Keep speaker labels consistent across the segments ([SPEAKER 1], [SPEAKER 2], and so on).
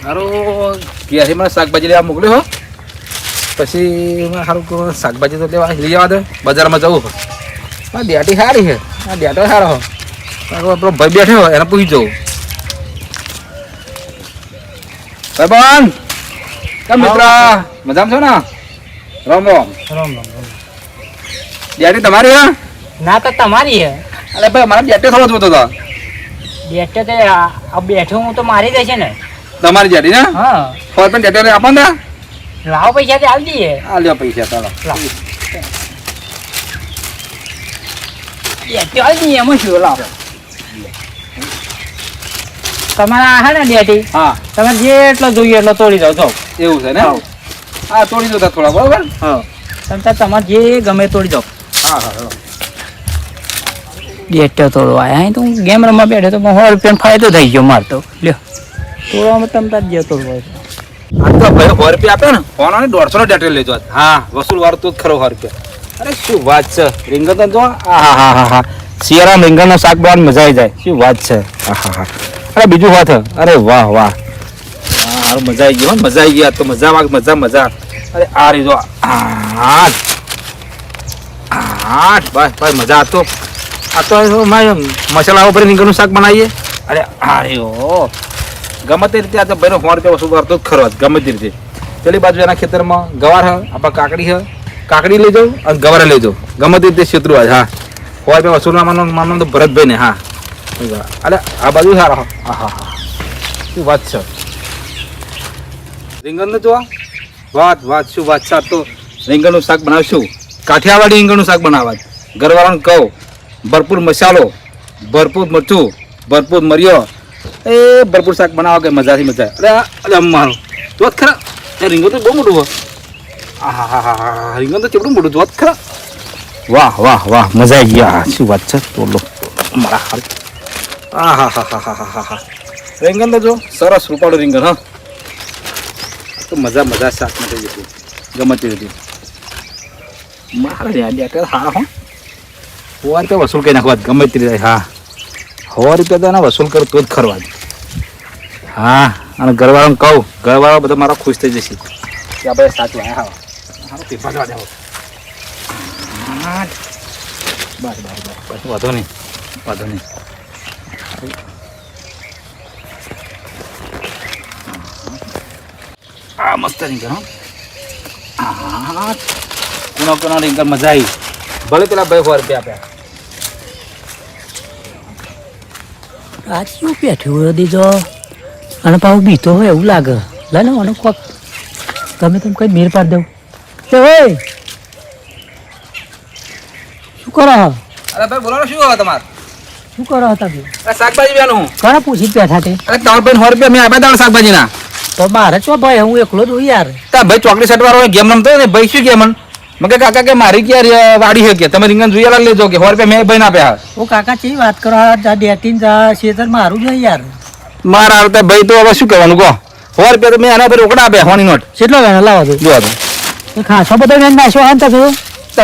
[SPEAKER 1] સારું ક્યાંથી મને શાકભાજી લેવા મોકલ્યો હો પછી સારું શાકભાજી તો લેવા લઈ આવવા દે બજારમાં જવું હો આ ડેટી સારી છે આ ડેટો સારો હો આપણો ભાઈ બેઠો હોય એને પૂછી જવું ભાઈ બન કેમ મિત્ર મજામાં છો ને રામ રામ
[SPEAKER 2] રામ રામ
[SPEAKER 1] ડેટી તમારી હે
[SPEAKER 2] ના તો તમારી હે
[SPEAKER 1] અરે ભાઈ મારા ડેટે થોડો જોતો હતો
[SPEAKER 2] બેઠો તે આ બેઠો હું તો મારી દેશે ને
[SPEAKER 1] તમારી ડેટી ને
[SPEAKER 2] હા
[SPEAKER 1] ફોર પણ ડેટે આપો ને
[SPEAKER 2] લાવો પૈસા તે આવી દઈએ
[SPEAKER 1] આ લ્યો પૈસા ચાલો
[SPEAKER 2] બેઠો આવી દઈએ એમાં શું લાવો તમારા હે ને ડેટી
[SPEAKER 1] હા
[SPEAKER 2] તમે જેટલો જોઈએ એટલો તોડી દો જો
[SPEAKER 1] એવું છે ને હા તોડી દો થોડા બરોબર
[SPEAKER 2] હા તમે તમારે જે ગમે તોડી દો
[SPEAKER 1] હા હા
[SPEAKER 2] ડેટો તોડવા આવ્યા તો હું ગેમ રમવા બેઠો તો 100 રૂપિયાનો ફાયદો થઈ ગયો મારે તો લ્યો તોડવામાં તમે તાર જે તોડવા
[SPEAKER 1] આ તો ભાઈ 100 રૂપિયા આપે ને ફોન અને 150 નો ડેટેલ લેજો હા વસૂલ વાળો તો જ ખરો 100 રૂપિયા અરે શું વાત છે રીંગણ તો જો હા હા હા હા શિયાળામાં રીંગણનો શાક બનાવવાની મજા આવી જાય શું વાત છે હા હા હા અરે બીજું વાત અરે વાહ વાહ હા મજા આવી ગઈ હો મજા આવી ગઈ તો મજા મજા અરે આ રીજો હા હા બસ મજા આ તો મસાલા ઉપર રીંગણનું શાક બનાવીએ અરે અરે ગમે તે રીતે આ તો ભાઈનો 100 રૂપિયા વસૂલ કરતો જ ખરો ગમે તે રીતે પેલી બાજુ એના ખેતરમાં ગવાર હ આપણે કાકડી લઈ જાઉં અને ગવારે લઈ જાઉં ગમે તે રીતે ક્ષેત્રું હોય હા 100 રૂપિયા વસૂલના માનવાનું તો ભરતભાઈ ને હા અરે આ બાજુ સારા હા હા હા શું વાત છે રીંગણનું જો વાત શું વાત છે તો રીંગણનું શાક બનાવશું કાઠિયાવાડી રીંગણનું શાક બનાવવા ઘરવાળાને કહું ભરપૂર મસાલો ભરપૂર મરચું ભરપૂર મરિયો એ ભરપૂર શાક બનાવો કે મજાથી મજા અરે મારું જોત ખરા એ રીંગણ તો બહુ મોટું હોય હા હા હા હા રીંગણ તો કેટલું મોટું જોત ખરા વાહ મજા આવી ગયા શું વાત છે તોલો મારા હાલ હા હા હા હા હા હા હા રીંગણ તો જો સરસ રૂપાળું રીંગણ હા તો મજા શાક માટે જતું ગમે તે રીતે મારા ડેટા હા હો 100 રૂપિયા વસૂલ કરી નાખવા ગમે તે રીતે હા 100 રૂપિયા તો એના વસૂલ કરું તો જ ખરવા હા અને ઘરવાળાને કહું ઘરવાળા બધા મારા ખુશ થઈ જશે કે આપણે સાચું હા પીપા દેવો બસ વાંધો નહીં આ મસ્ત રીંગણ હા કોનો રીંગણ મજા આવી ભલે પેલા ભાઈ 100 રૂપિયા આપ્યા
[SPEAKER 2] આજ બેઠું દીધો અને પાછું બીતો હોય એવું લાગે લે ને મને કોક તમે કઈ મેર પાડી દઉં તે હોય શું કરો
[SPEAKER 1] અરે ભાઈ બોલો શું હવે તમારે
[SPEAKER 2] શું કરો તમે
[SPEAKER 1] શાકભાજી બેનું
[SPEAKER 2] કોને પૂછી બેઠા તે
[SPEAKER 1] અરે તાર ભાઈ 100 રૂપિયા મેં આપ્યા તાર શાકભાજી ના
[SPEAKER 2] તો મારે ચો ભાઈ હું એકલો જ હું યાર
[SPEAKER 1] તા ભાઈ ચોકડી સેટ વાળો ગેમ રમતો ને ભાઈ શું કે મન મગે કાકા કે મારી ક્યાં વાડી છે કે તમે રીંગણ જોઈએ લેજો કે 100 રૂપિયા મેં ભાઈ ના આપ્યા
[SPEAKER 2] ઓ કાકા ચેવી વાત કરો આ ડેટીન જા શેતર મારું જ યાર
[SPEAKER 1] મારા આવતા ભાઈ તો હવે શું કહેવાનું કહો 100 રૂપિયા તો મેં એના પર રોકડા આપ્યા હોની નોટ
[SPEAKER 2] કેટલો વેણ લાવો તો
[SPEAKER 1] જો
[SPEAKER 2] તો ખાસો બધો વેણ નાખ્યો હા તો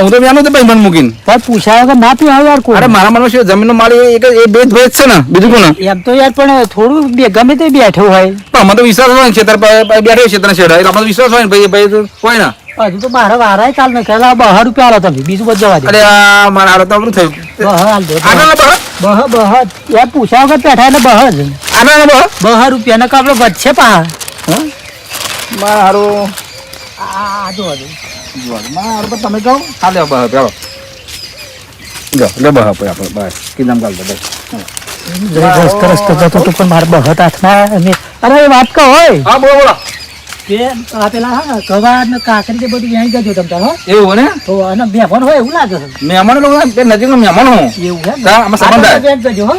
[SPEAKER 1] હું તો મેનું તો ભાઈ મન મૂકીને
[SPEAKER 2] તો પૂછાયો કે ના પીવા યાર કોઈ
[SPEAKER 1] અરે મારા મનમાં શું જમીનનો માળી એક એ બે જ ભાઈ છે ને બીજું કોણ
[SPEAKER 2] એમ તો યાર પણ થોડું ગમે તે બેઠું હોય
[SPEAKER 1] પણ મને તો વિશ્વાસ હોય ને છેતર બેઠો છેતર છેડા એટલે આપણને વિશ્વાસ હોય ને ભાઈ તો હોય ને
[SPEAKER 2] હજુ તો મારા વારાય ચાલ ને ખેલા 200 રૂપિયા આલો તમે બીજું બધું જવા દે
[SPEAKER 1] અરે આ મારા હાલ તો આપણું થયું
[SPEAKER 2] બહ યાર પૂછાવ કે બેઠા એટલે બહ જ
[SPEAKER 1] આગળ
[SPEAKER 2] 200 રૂપિયા ને કાપડો વધશે પા
[SPEAKER 1] મારા હારું
[SPEAKER 2] આ જો
[SPEAKER 1] મારા હારું તમે કહો હા લે બહ ચાલો લે બહ આપણે બસ કિનામ ગાલ દે બસ
[SPEAKER 2] કરસ તો જતો તો પણ મારે બહ હાથમાં અરે વાત કહો હોય
[SPEAKER 1] હા બોલો
[SPEAKER 2] કે આ પેલા હા કવાડ ને કાકરી કે બધું અહીં જજો તમ તાર હો
[SPEAKER 1] એવું ને
[SPEAKER 2] તો અને મહેમાન હોય એવું લાગે
[SPEAKER 1] મહેમાન લોકો નજીકનો મહેમાન હું
[SPEAKER 2] એવું હે
[SPEAKER 1] હા આમાં સંબંધ
[SPEAKER 2] જજો હો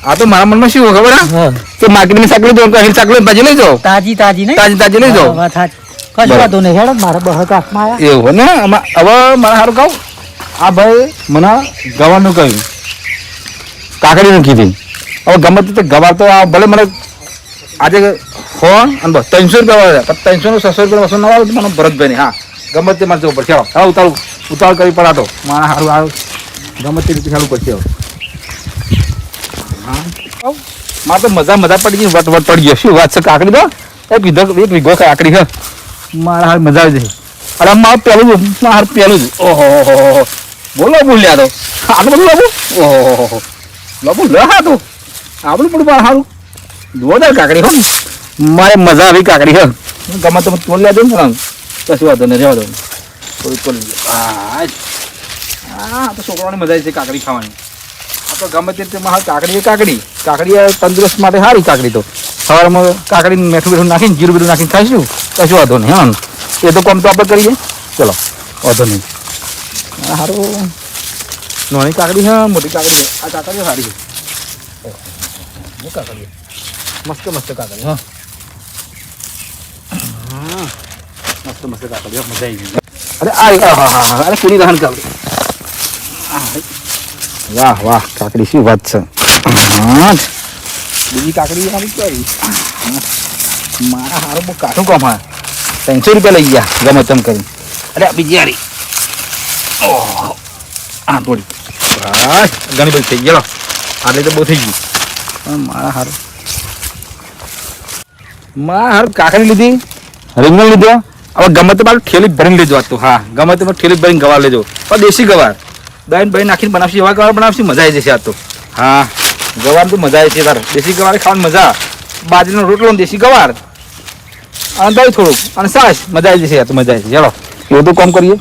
[SPEAKER 1] આ તો મારા મનમાં શું ખબર હા કે માર્કેટની સાકલી તો અહીં સાકલી ભાજી લઈ જાઓ તાજી લઈ જાઓ
[SPEAKER 2] વાત સાચી કશું વાંધો નહીં હેડો મારે બહ હાથમાં આયા
[SPEAKER 1] એવું ને હવે મારા હારું કહું આ ભાઈ મને ગવાનું કહ્યું કાકડીનું કીધી હવે ગમે તે ગવાર તો આ ભલે મને આજે ફોન અને બસ 300 રૂપિયા વાળા 300 નું 600 રૂપિયા વસૂલ ના આવે તો મને ભરતભાઈ હા ગમે તે મારે જવું પડશે હા ઉતાળ કરી પડાતો મારા સારું ગમે તે રીતે સારું પડશે હા મારે તો મજા પડી ગઈ, વટ પડી ગયો. શું વાત છે કાકડી તો એક વીઘો કાકડી છે મારા હાલ મજા આવી જાય. અરે મારું પહેલું જ ઓહો બોલ્યા તો આટલું બધું લાવું ઓહો લાવું લ હા તો આપણું પણ સારું જોરદાર કાકડી હો. મારે મજા આવી કાકડી હો. ગમે તમે તોડ લે દો ને કશું વાંધો નહીં રહેવા દો થોડી તોડ લે. હા તો છોકરાઓની મજા આવી છે કાકડી ખાવાની. આ તો ગમે તે કાકડી તંદુરસ્ત માટે સારી કાકડી તો સવારમાં કાકડી મીઠું નાખીને જીરું બીરું નાખીને ખાઈશું કશું વાંધો નહીં. હા એ તો કોમ તો આપણે કરીએ. ચલો વાંધો નહીં. સારું નાની કાકડી છે મોટી કાકડી છે. આ કાકડીઓ સારી છે. કાકડી મસ્ત કાકડી. હા મસ્ત કાકડી મજા આવી ગઈ. અરે પૂરી દહન કાકડી. વાહ કાકડી શું વાત છે. બીજી કાકડી સારી કહેવાય. મારા હારું બહુ કાઠું કામ હા 300 રૂપિયા લઈ ગયા ગમે તેમ કરી. અરે બીજી હારી ઓહો હા થોડી બસ ઘણી બધી થઈ ગયો. આટલી તો બહુ થઈ ગયું. મારા હારું કાકડી લીધી, રીંગણ લીધો. હવે ગમે તે મારું ઠેલી ભરીને લેજો. આ તો હા ગમે તે ઠેલી ભરીને ગવાર લેજો. પણ દેશી ગવાર દહીં બહીં નાખીને બનાવશું એવા ગવાર બનાવશું મજા આવી જશે. આ તો હા ગવાર તો મજા આવી છે. તારે દેશી ગવાર ખાવાની મજા. બાજરીનો રોટલો દેશી ગવાર અને દહીં થોડુંક અને સાસ મજા આવી જશે. આ તો મજા આવી છે. ચલો એવું તો કામ કરીએ.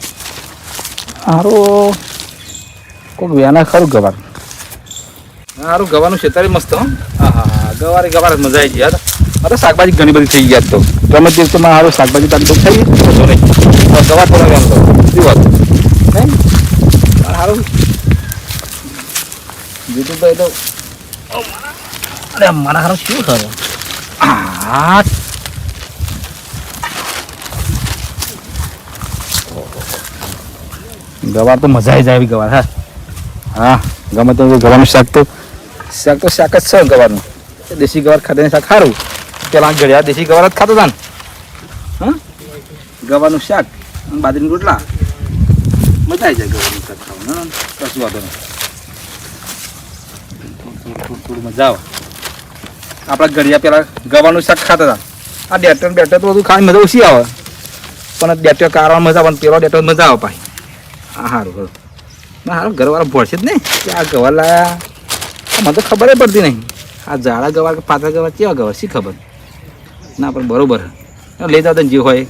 [SPEAKER 1] સારું કોઈક વ્યાના ખરું ગવાર. સારું ગવારનું ખેતર મસ્ત. હા ગવાર જ મજા આવી જાય. અરે શાકભાજી ઘણી બધી થઈ ગયા. તો ગમે તે રીતે સારું શાકભાજી તારી બહુ થઈ ગઈ નહીં. ગવાર થોડા એમ તો શું વાત નહીં સારું જીતુભાઈ તો અરે મારા હારું શું ખરું. હા ગવાર તો મજા આવી જાય એવી ગવાર. હા ગમે તે ગવાનું શાક જ છે ગવારનું. દેશી ગવાર ખાધેને શાક સારું. પેલા ઘડિયા દેશી ગવાર જ ખાતો હતા ને. હા ગવાનું શાક અને બાજરીની રોટલા મજા આવી જાય ગવાનું શાક ખાવાનું. કશું વાંધો નહીં. થોડું મજા આવે. આપણા ઘડિયા પેલા ગવાનું શાક ખાતા હતા. આ ડેટર તો બધું ખાવાની મજા ઓછી આવે. પણ ડેટર કારવા મજા આવે. પેલો ડેટર મજા આવે પાછી. હા સારું સારું ઘરવાળા ભળશે જ નહીં કે આ ગવાર લાયા. મને તો ખબર પડતી નહીં આ ઝાડા ગવાર કે પાતળા ગવાર કેવા ગવાર શી ખબર ના. પણ બરોબર લઈ જાવ જે હોય.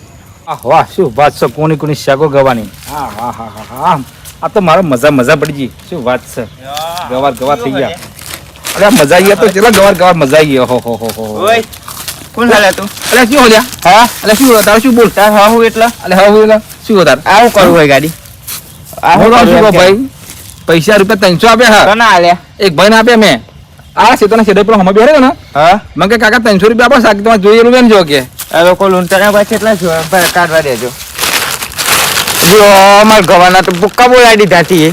[SPEAKER 1] વાહ શું વાત છે. કોની શાકો ગવાની. હા આ તો મારો મજા પડી ગઈ. શું વાત છે. ગવાર થઈ ગયા. અરે મજા આવી ગયા. તો ચેલા ગવાર મજા આવી ગયા. હો કોણ ચાલે તું? અરે શું હોલ્યા? હા એટલે શું તારે શું બોલ? હા હું એટલે શું તારે આવું કરવું હોય ગાડી ભાઈ. પૈસા રૂપિયા 300 આપ્યા. હા આલ્યા એક ભાઈ ને આપ્યા મેં. આ સીતાના છેડે પેલો હમણાં બેઠો ને. હા મેં કે કાકા 300 રૂપિયા આપો. શાક તમારે જોઈએ રૂપિયા ને જો કે આ લોકો લૂંટના પાછળ એટલા જો કાઢવા દેજો. જો મારા ગવાના તો બુક્કા બોલાવી દીધા હતી.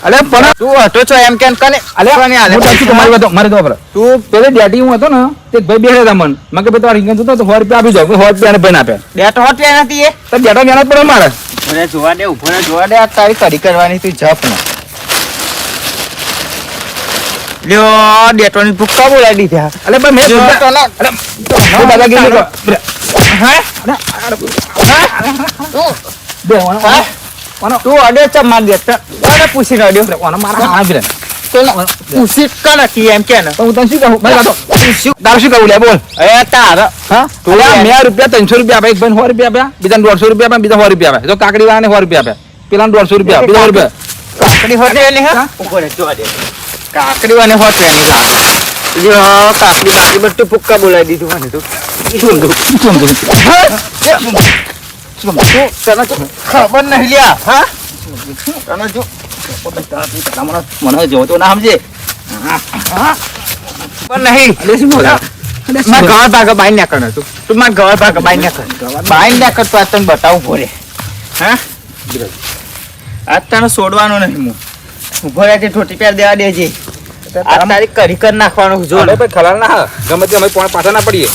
[SPEAKER 1] અરે પણ તું હતો છો એમ કેમ કને. અલે તમારી વાત મારી તો તું પેલે ડેટી હું હતો ને તે ભાઈ બેઠા હતા મન. મેં કે ભાઈ તમારે રીંગણ જોતો તો 100 રૂપિયા આપી જાવ. 100 રૂપિયા ભાઈ આપ્યા. ડેટો 100 રૂપિયા નથી એ તો ડેટો મેળા પડે મારે. મને જોવા દે જોવા દે. આ તારી કડી કરવાની તું જપ ને લ્યો ડેટોની ભૂક્કા બોલાવી દીધા. અલે ભાઈ મેં તું અડે ચમ માર દે પૂછી ન દે મારા પૂછી કા નથી એમ કે ને હું તને શું કહું ભાઈ શું કહું લે બોલ. એ તાર હા તું મેં રૂપિયા 300 રૂપિયા આપ્યા. એક ભાઈ 100 રૂપિયા આપ્યા. બીજા 150 રૂપિયા આપ્યા. બીજા 100 રૂપિયા આપ્યા. તો કાકડી વાળાને 100 રૂપિયા આપ્યા. પેલા 150 રૂપિયા બીજા 100 રૂપિયા. કાકડી હોટે ને હા ઉપર જોવા દે. કાકડી વાળાને હોટે ની લા કાકડી બધું પુક્કા બોલાવી દીધું મને તું. તને ખબર નહીં લ્યા. હા તને જો મને જોતો ના સમજે. પણ નહીં ગવાર ભાગ બાઈ ના કર. તું મારે ગવાર ભાગ બાઈ ના કર. બાઈ ના કર તો આ તને બતાવું ભોરે. હા આજ તને છોડવાનો નહીં. હું ઉભો રહે ઠોટી પેર દેવા દેજે. આ તારી કરી કર નાખવાનું જો ખલાલ ના ગમે તે અમે પાછા ના પડીએ.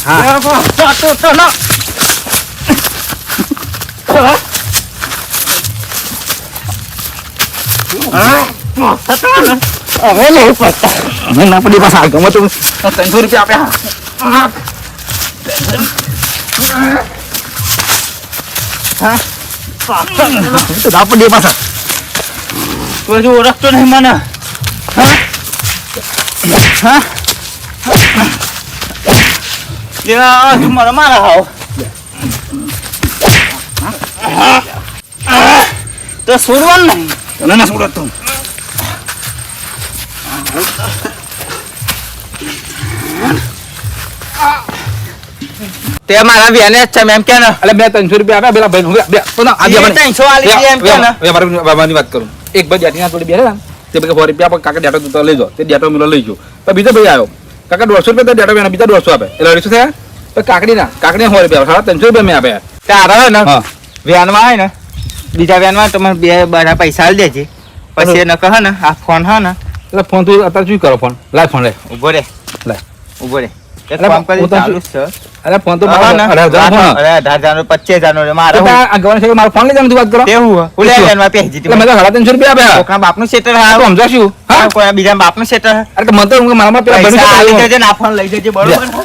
[SPEAKER 3] હવે નહીં પડતા.
[SPEAKER 1] અમે ના પડી પાછા ગમે તો 300 રૂપિયા આપ્યા. તો ના પડી પાછા.
[SPEAKER 3] તું હજુ ઓળખતો નહીં મને. હા? લ્યા, તું મને મારા હાવ. તો છોડવાનું નહીં.
[SPEAKER 1] તને ના છોડત તું.
[SPEAKER 3] તે મારા બેને જ છે એમ કે ને.
[SPEAKER 1] એટલે મેં 300 રૂપિયા આપ્યા પેલા ભાઈને. બે તો ના આજે મને
[SPEAKER 3] 300 આલી દે એમ કે ને.
[SPEAKER 1] બાબાની વાત કરું. એક ભાઈ ડેટીના થોડી બેરે ને તે ભાઈ 100 રૂપિયા કાકા ડેટો તો લઈ જાઓ. તે ડેટો મિલો લઈ ગયો. તો બીજો ભાઈ આવ્યો. કાકા 150 રૂપિયા ડેટો બેના બીજા 200 આપે. એટલે 250 થયા. તો કાકડી 100 રૂપિયા 300 રૂપિયા મેં આપ્યા.
[SPEAKER 3] તારા ને
[SPEAKER 1] હા.
[SPEAKER 3] વેનમાં આવે ને બીજા વેનમાં તમે બે બધા પૈસા આલી દેજે. પછી એને કહે ને આ ફોન હે ને
[SPEAKER 1] એટલે ફોન તું અત્યારે શું કરો ફોન લાય ફોન લે
[SPEAKER 3] ઉભો રે
[SPEAKER 1] લાય.
[SPEAKER 3] ઉભો રે. એક
[SPEAKER 1] એટલે
[SPEAKER 3] કામ કરી
[SPEAKER 1] હું તો
[SPEAKER 3] ચાલુ જ છે.
[SPEAKER 1] અરે ફોન તો
[SPEAKER 3] હા ને,
[SPEAKER 1] 18,000 ફોન.
[SPEAKER 3] 18,000 25,000 મારે હું.
[SPEAKER 1] આ ગવાને છે કે મારો ફોન લઈ જવાનું તું વાત કરો.
[SPEAKER 3] તેવું હું લે વેનમાં પહેજી
[SPEAKER 1] એટલે મેં તો 350 રૂપિયા આપ્યા.
[SPEAKER 3] કોકના બાપનું સેટર
[SPEAKER 1] આ તો
[SPEAKER 3] હા
[SPEAKER 1] સમજો શું? હા?
[SPEAKER 3] કોઈ બીજા બાપનું સેટર
[SPEAKER 1] અરે કે મને તો મારા પેલા
[SPEAKER 3] પૈસા આલી
[SPEAKER 1] બની
[SPEAKER 3] દેજે ને આ ફોન લઈ જજે બરોબર ને?